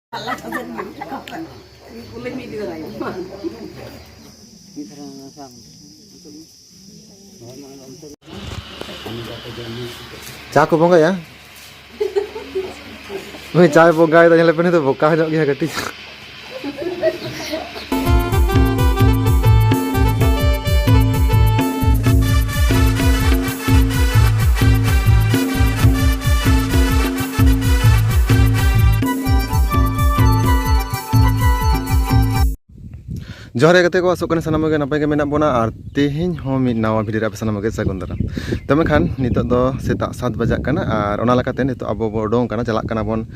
Cha ko bongga ya? Wih, cha bongga itu yang lepas itu buka aja dia keti. Johar kate ko asok kana sanam ge napai ge mena bona ar tehin ho mi nawa video ra sanam ge sagun daram tome khan nitok do seta 7 bajak kana ar ona lakate nitok abo bodong kana jalak kana bon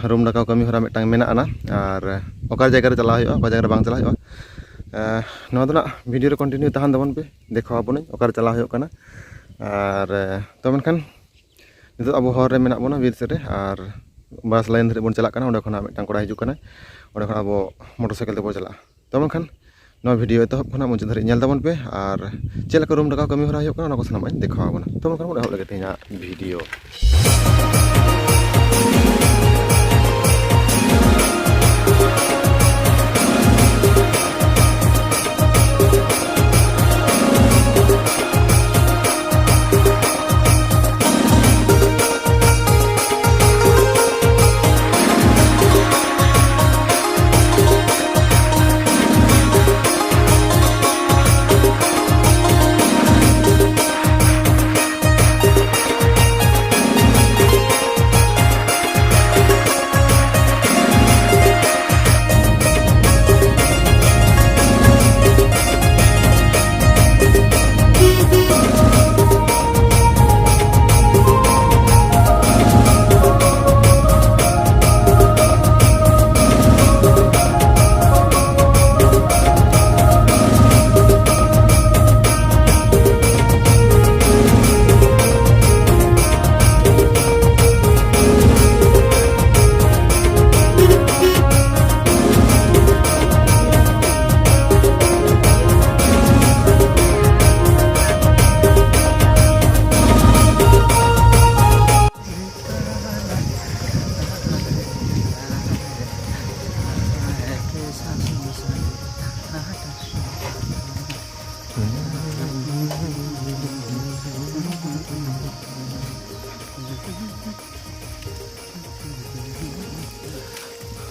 room dakaw kami hora metang mena ana ar okar jayga re chala hoyo oka jayga re bang chala hoyo no do na video re continue tahan dabon pe dekho abon okar chala hoyo kana ar tome khan nitok abo hor re mena bona bir sere ar bas lain re bon chalak kana onde khona metang kora hiju kana onde khona abo motorcycle te bo chala तब Khan video एतहब खुना मुझे धरी nail तबन पे और चेल का room डका कमी हरा होयो kana सामान देखा बना तब खान मोड़ लगे तेना video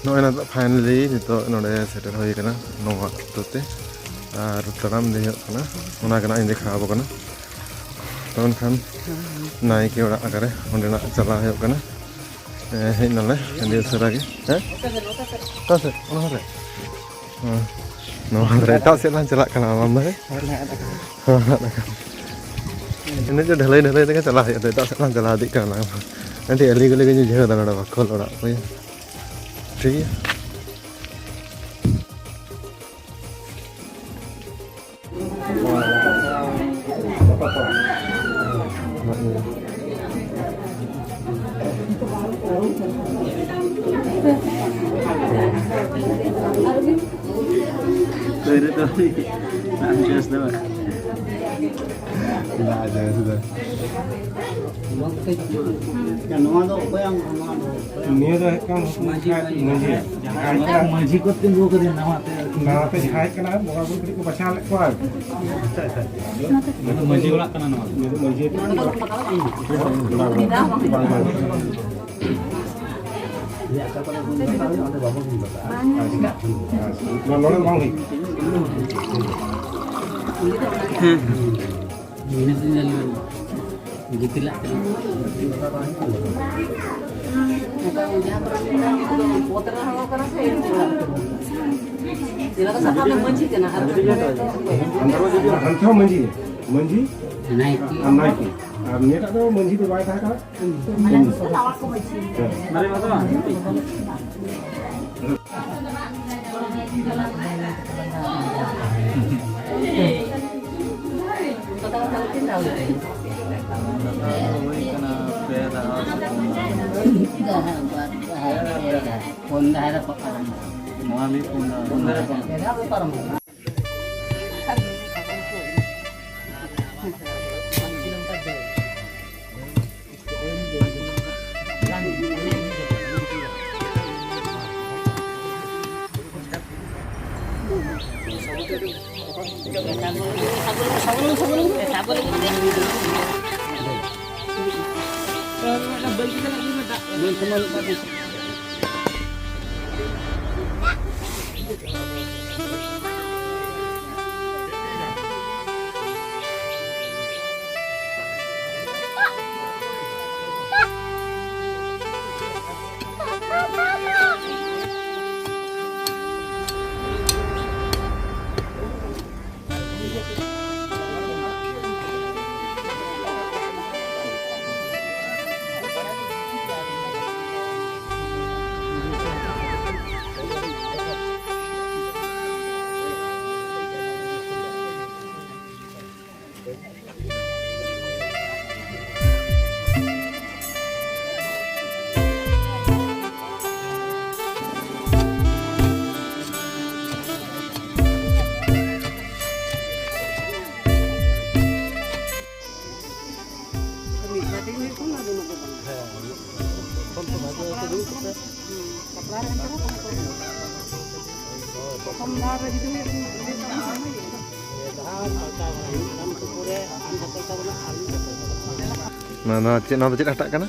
Noena finally itu node setter hoy kana noa tote ar taram de kana ona kana inde khabo kana ton khan nai ke ora agare onde na chala hoy kana he nale inde sarage ta se ona hore no hore ta se lan chala kana mamma ini je dhalai de ka chala hoy ta se lan chala dik kana nanti ali gale ge je da na bakol ora hoy ठीक है Maji ko tinggu ko din nama te jahai kana boga bun ko baca lek ko maji ulah kana nama maji ya ka kana bun ta ada bapa bun ta non bang ini tinggal gitulah Nah, cik nonton cik hatak kana?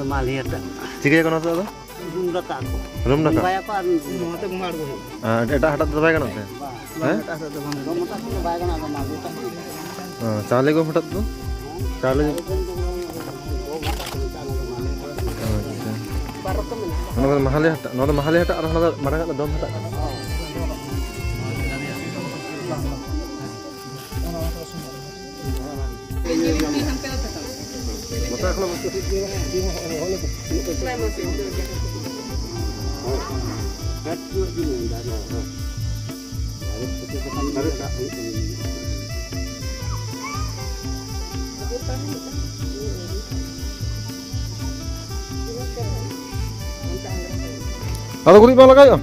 Malih ada. Cik ya kono tu? Room data aku. Room dah. Bayar aku mau tu mengar aku. Eta hatak tu baik kana tu? Data tu bang. Room data tu bayar kana sama aku. Chale ko hatak tu? Chale. Baru tu mana? Nonton mahal ya hatak. Nonton mahal ya hatak. Arah nonton mana kat dom hatak. Mata kalau masuk Ada kulit malah kayak?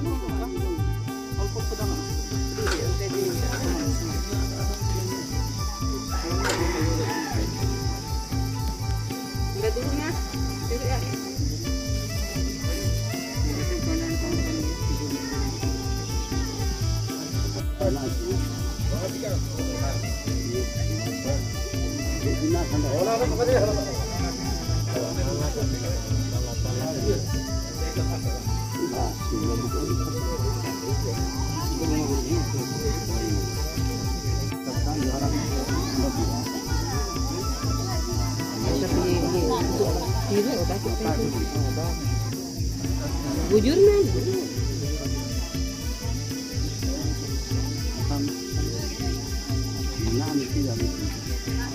Bujur nih.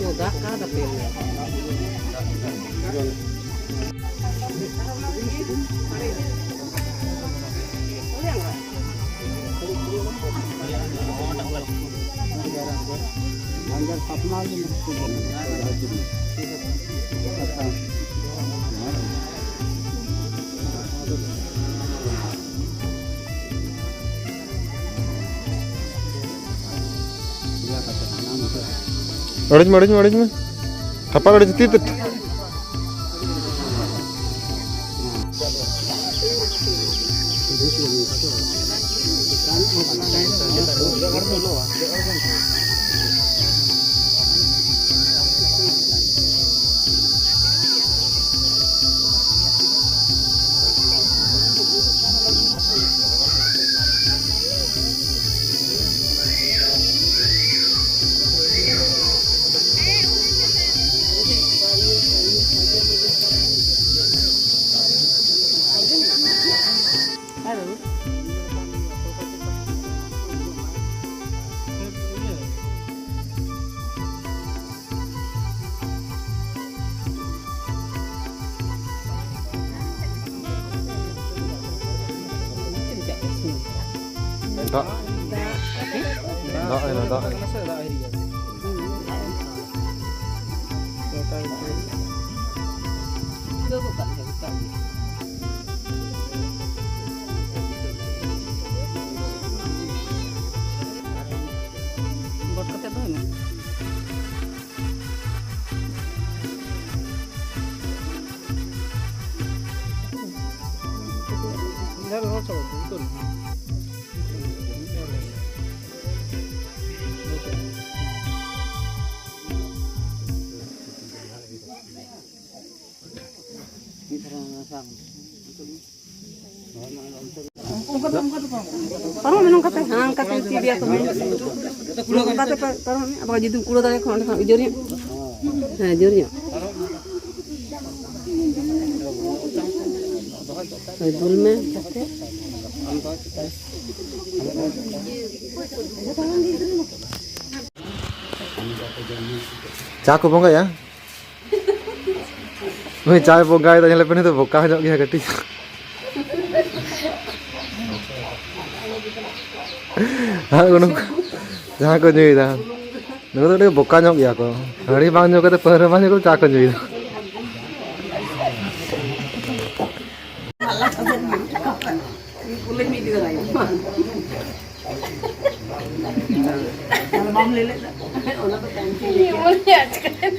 Udah kan tapi Orange. Apa ada di titik? Tak. Parang minum kata, hang kata si dia tu main. Kata parang ni, apa jadi kulo tadi kau nak ujurnya? Ujurnya. Dul में चा को बोंगा या मैं चाय बोंगा तो nyala pene तो boka nyok gया kati हाँ को जहाँ को nyui दा नुको तो boka nyok gया को hari bang nyok kata per bang nyok चा को nyui दा kulit ni dia lagi. Kalau mam lele, orang tu tangki. Ni boleh aja kan.